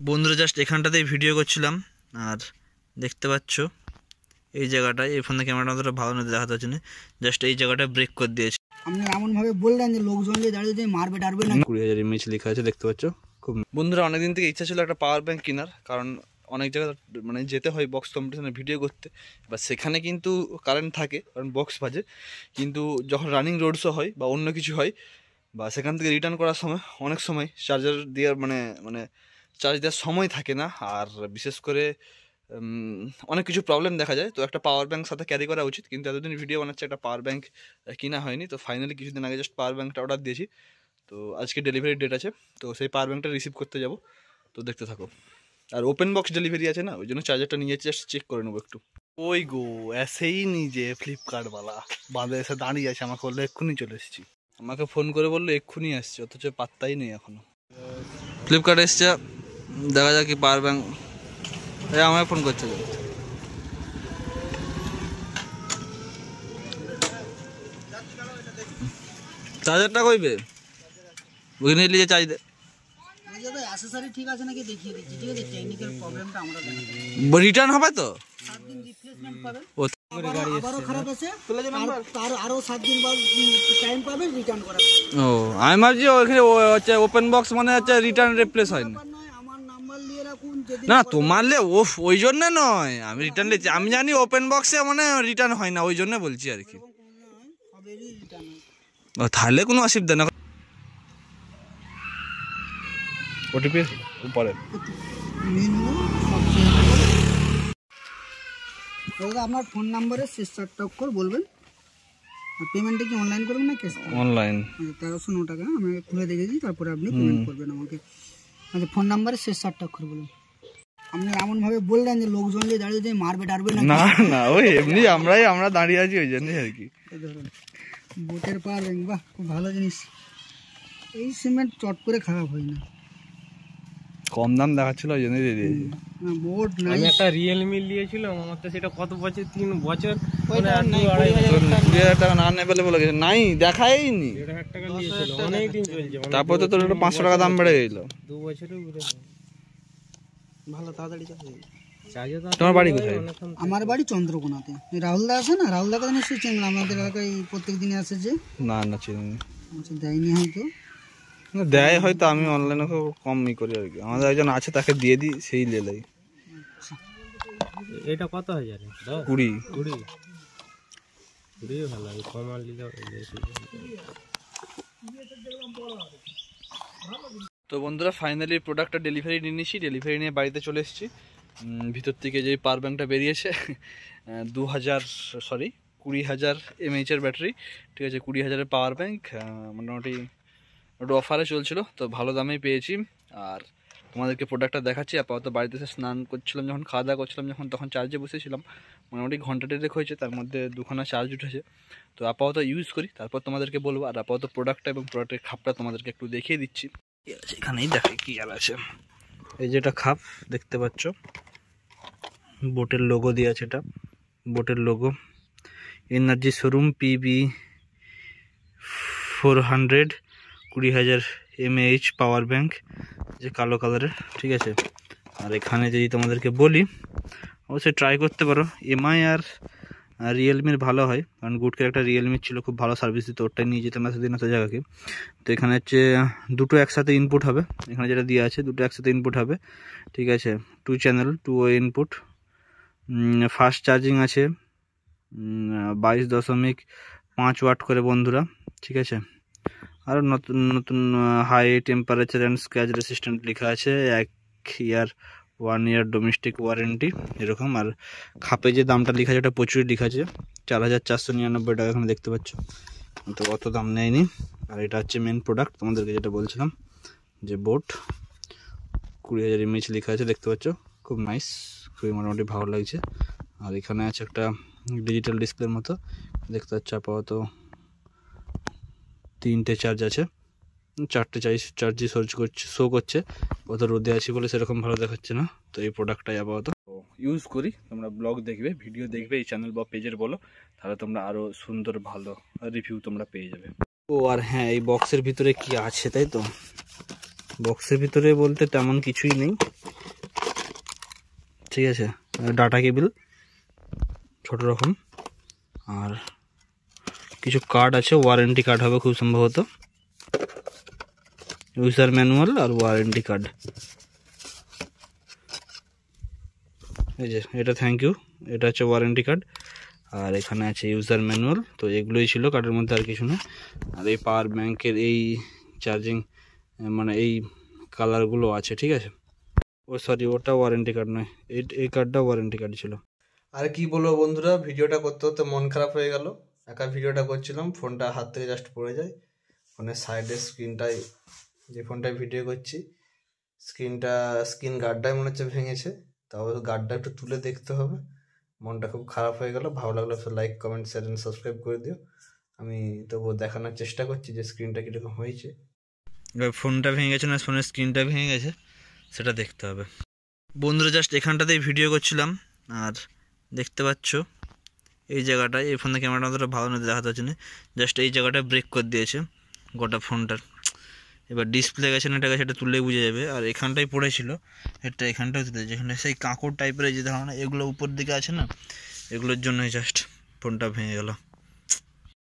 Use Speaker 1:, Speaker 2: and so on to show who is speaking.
Speaker 1: বন্ধুরা just এখানটাতেই video করছিলাম আর দেখতে পাচ্ছ এই জায়গাটায় এই ফোনে ক্যামেরাটা অতটা ভালো না দেখাতে হচ্ছে না, জাস্ট এই জায়গাটা ব্রেক করে দিয়েছে।
Speaker 2: আপনি এমন ভাবে বললেন যে লোকজন যে দাঁড়িয়ে যে মারবে টারবে না।
Speaker 1: 20,000 mAh লেখা আছে দেখতে পাচ্ছ। খুব বন্ধুরা অনেকদিন থেকে ইচ্ছা ছিল একটা পাওয়ার ব্যাংক কেনার, কারণ অনেক জায়গায় মানে যেতে হয় বক্স কম্পিটিশনে ভিডিও করতে, বা সেখানে কিন্তু কারেন্ট থাকে কারণ বক্স বাজে, কিন্তু যখন রানিং রোড শো হয় বা অন্য কিছু হয় বা সেখান থেকে রিটার্ন করার সময় অনেক সময় চার্জার দেওয়ার মানে চার্জ দেওয়ার সময় থাকে না, আর বিশেষ করে অনেক কিছু প্রবলেম দেখা যায়। তো একটা পাওয়ার ব্যাংক সাথে ক্যারি করা উচিত, কিন্তু এতদিন ভিডিও বানাচ্ছে একটা পাওয়ার ব্যাংক কিনা হয়নি। তো ফাইনালি কিছুদিন আগে জাস্ট পাওয়ার ব্যাংকটা অর্ডার দিয়েছি, তো আজকে ডেলিভারি ডেট আছে, তো সেই পাওয়ার ব্যাংকটা রিসিভ করতে যাব, তো দেখতে থাকো। আর ওপেন বক্স ডেলিভারি আছে না, ওই জন্য চার্জারটা নিয়ে জাস্ট চেক করে নেবো একটু। ওই গো এসেই নিজে ফ্লিপকার্টওয়ালা বাঁধে এসে দাঁড়িয়ে আছে, আমাকে বললো এক্ষুনি চলে এসেছি, আমাকে ফোন করে বললো এক্ষুনি আসছে, অথচ পাত্তাই নেই এখনো। ফ্লিপকার্ট এসছে, দেখা যাক কি পাওয়ার ব্যাংক। আমায় ফোন করছে, চার্জারটা কইবে ওখানে নিয়ে চার্জ দে।
Speaker 2: অ্যাকসেসরি ঠিক আছে নাকি দেখিয়ে দিচ্ছি, ঠিক আছে? টেকনিক্যাল প্রবলেমটা আমরা
Speaker 1: রিটার্ন হবে তো
Speaker 2: 7 দিন রিপ্লেসমেন্ট পাবেন,
Speaker 1: ও
Speaker 2: আবারও খারাপ আছে তার আরো 7 দিন বাদ টাইম পাবেন রিটার্ন করার।
Speaker 1: ও আমি ভাবছি ওখানে হচ্ছে ওপেন বক্স মানে হচ্ছে রিটার্ন রিপ্লেস হয় না।
Speaker 2: আমার নাম্বার নিয়ে রাখুন,
Speaker 1: না তোমার লে ওই জন্য নয়, আমি রিটার্ন দিচ্ছি, আমি জানি ওপেন বক্সে মানে রিটার্ন হয় না, ওই জন্য বলছি আর কি। তাহলে কোনো অসুবিধা না। ওটিপি উপরে
Speaker 2: আপনার ফোন নাম্বারের শেষ 4টা অক্ষর বলবেন। আর পেমেন্টটা কি অনলাইন করবেন না ক্যাশ?
Speaker 1: অনলাইন।
Speaker 2: 1309 টাকা আমি খুলে দেখেছি, তারপরে আপনি পেমেন্ট করবেন আমাকে। আচ্ছা ফোন নাম্বারের শেষ 4টা অক্ষর বলুন। আপনি এমন ভাবে বললেন যে লোকজন যে দাঁড়িয়ে যে মারবে টারবে না।
Speaker 1: না না ওই এমনি আমরা দাঁড়িয়ে আছি ওই জন্যই আর কি।
Speaker 2: বোটের পাওয়ার ব্যাংক, বাহ খুব ভালো জিনিস। এই সিমেন্ট চট করে খারাপ হয় না,
Speaker 1: কম দাম দেখাচ্ছিল ওই জন্যই দিয়ে দিয়েছি।
Speaker 2: বোর্ড নাই।
Speaker 3: আমি একটা রিয়েলমি নিয়েছিলাম, আমার তো সেটা কত বছর 3 বছর
Speaker 1: 20,000 টাকা না নেবে বলে গেছে, নাই দেখাইনি।
Speaker 3: 1,500 টাকা নিয়েছিল, অনেক দিন চলছে।
Speaker 1: তারপর তো তোর 500 টাকা দাম বেড়ে গেল
Speaker 3: 2 বছরের ঘুরে
Speaker 2: ভালো তাড়াতাড়ি চার্জ।
Speaker 1: তোমার বাড়ি কোথায়?
Speaker 2: আমার বাড়ি চন্দ্রকোনাতে। রাহুল দা আছে না, রাহুল দাকে নিশ্চয়ই চেনেন, আমাদের এলাকায় প্রত্যেক দিনে আসে যে।
Speaker 1: না না চিনি।
Speaker 2: আচ্ছা দেয়নি হয়তো,
Speaker 1: দেয় হয়তো, আমি অনলাইনে কমই করি আর কি। আমাদের একজন আছে তাকে দিয়ে দিই, সেই লেলাই।
Speaker 3: এটা কত হাজার?
Speaker 1: 20
Speaker 3: ভালো, কমাল দিলে।
Speaker 1: তো বন্ধুরা ফাইনালি প্রোডাক্টটা ডেলিভারি নিয়ে নিয়েছি, ডেলিভারি নিয়ে বাড়িতে চলে এসেছি। ভিতর থেকে যে পাওয়ার ব্যাংকটা বেরিয়েছে 20,000 mAh ব্যাটারি, ঠিক আছে, 20,000 পাওয়ার ব্যাংক, মোটামুটি একটু অফারে চলছিল, তো ভালো দামেই পেয়েছি। আর তোমাদেরকে প্রোডাক্টটা দেখাচ্ছি। আপাতত বাড়িতে এসে স্নান করছিলাম, যখন খাওয়া দাওয়া করছিলাম যখন, তখন চার্জে বসেছিলাম, মোটামুটি ঘন্টা দেড়েক হয়েছে, তার মধ্যে 2খানা চার্জ উঠেছে। তো আপাতত ইউজ করি, তারপর তোমাদেরকে বলবো। আর আপাতত প্রোডাক্টটা এবং প্রোডাক্টের খাপটা তোমাদেরকে একটু দেখিয়ে দিচ্ছি। এখানেই দেখাই কি আর আছে। এই যেটা খাপ দেখতে পাচ্ছ, বোটের লোগো দিয়ে আছে, এটা বোটের logo. Energy showroom PB400 20,000 mAh power bank, যে কালো কালারের, ঠিক আছে। আর এখানে যদি তোমাদেরকে বলি, অবশ্যই ট্রাই করতে পারো। এমআই আর রিয়েলমির ভালো হয়, কারণ গুডকের একটা রিয়েলমি ছিল, খুব ভালো সার্ভিস দিত, ওটাই নিয়ে যেতাম সেদিন একটা জায়গাকে। তো এখানে হচ্ছে দুটো একসাথে ইনপুট হবে, এখানে যেটা দেওয়া আছে দুটো একসাথে ইনপুট হবে, ঠিক আছে। 2 চ্যানেল 2 ইনপুট, ফাস্ট চার্জিং আছে, 22.5 ওয়াট করে বন্ধুরা, ঠিক আছে। আরও নতুন নতুন high temperature and scratch resistant লেখা আছে, 1 ইয়ার 1 ইয়ার ডোমেস্টিক ওয়ারেন্টি এরকম। আর খাপে যে দামটা লেখা আছে ওটা প্রচুরই লেখা আছে, 4,499 টাকা এখানে দেখতে পাচ্ছ, তো অত দাম নেয়নি। আর এটা হচ্ছে মেন প্রোডাক্ট তোমাদেরকে যেটা বলছিলাম, যে বোট 20,000 mAh লেখা আছে দেখতে পাচ্ছ, খুব নাইস, খুবই মোটামুটি ভালো লাগছে। আর এখানে আছে একটা ডিজিটাল ডিসপ্লের মতো দেখতে পাচ্ছ। আপাতত 3টে চার্জ আছে, 4টে চার্জই শো করছে, কত রোদে আছি বলে সেরকম ভালো দেখাচ্ছে না। তো এই প্রোডাক্টটাই আপাতত ইউজ করি। তোমরা ব্লগ দেখবে, ভিডিও দেখবে এই চ্যানেল বা পেজের বলো, তাহলে তোমরা আরও সুন্দর ভালো রিভিউ তোমরা পেয়ে যাবে। ও আর হ্যাঁ, এই বক্সের ভিতরে কি আছে তাই তো, বক্সের ভিতরে বলতে তেমন কিছুই নেই, ঠিক আছে, ডাটা কেবিল ছোট রকম, আর কিছু কার্ড আছে, ওয়ারেন্টি কার্ড হবে খুব সম্ভবত, ইউজার ম্যানুয়াল আর ওয়ারেন্টি কার্ড। এই যে এটা থ্যাংক ইউ, এটা হচ্ছে ওয়ারেন্টি কার্ড, আর এখানে আছে ইউজার ম্যানুয়াল। তো এগুলোই ছিল কার্ডের মধ্যে, আর কিছু না। আর এই পাওয়ার ব্যাংকের এই চার্জিং মানে এই কালারগুলো আছে, ঠিক আছে। ও সরি, ওটা ওয়ারেন্টি কার্ড নয়, এই কার্ডটা ওয়ারেন্টি কার্ড ছিল। আর কি বলবো বন্ধুরা, ভিডিওটা করতে করতে মন খারাপ হয়ে গেল। একা ভিডিওটা করছিলাম, ফোনটা হাত থেকে জাস্ট পড়ে যায়, ফোনের সাইডের স্ক্রিনটাই, যে ফোনটায় ভিডিও করছি স্ক্রিন গার্ডটাই মনে হচ্ছে ভেঙেছে। তাও গার্ডটা একটু তুলে দেখতে হবে। মনটা খুব খারাপ হয়ে গেল। ভালো লাগলে like, comment, share and subscribe করে দিও। আমি তবুও দেখানোর চেষ্টা করছি যে স্ক্রিনটা কীরকম হয়েছে। এবার ফোনটা ভেঙে গেছে না ফোনের স্ক্রিনটা ভেঙে গেছে সেটা দেখতে হবে। বন্ধুরা জাস্ট এখানটাতেই ভিডিও করছিলাম, আর দেখতে পাচ্ছ এই জায়গাটায়, এই ফোনের ক্যামেরাটা অতটা ভালো না দেখাতে হচ্ছে না, জাস্ট এই জায়গাটা ব্রেক করে দিয়েছে গোটা ফোনটার। এবার ডিসপ্লে গেছে না এটা গেছে, এটা তুললেই বুঝে যাবে। আর এখানটাই পড়েছিল, এটা এখানটাও তুলে, যেখানে সেই কাঁকড় টাইপের যে ধারণা এগুলো উপর দিকে আছে না, এগুলোর জন্যই জাস্ট ফোনটা ভেঙে গেল।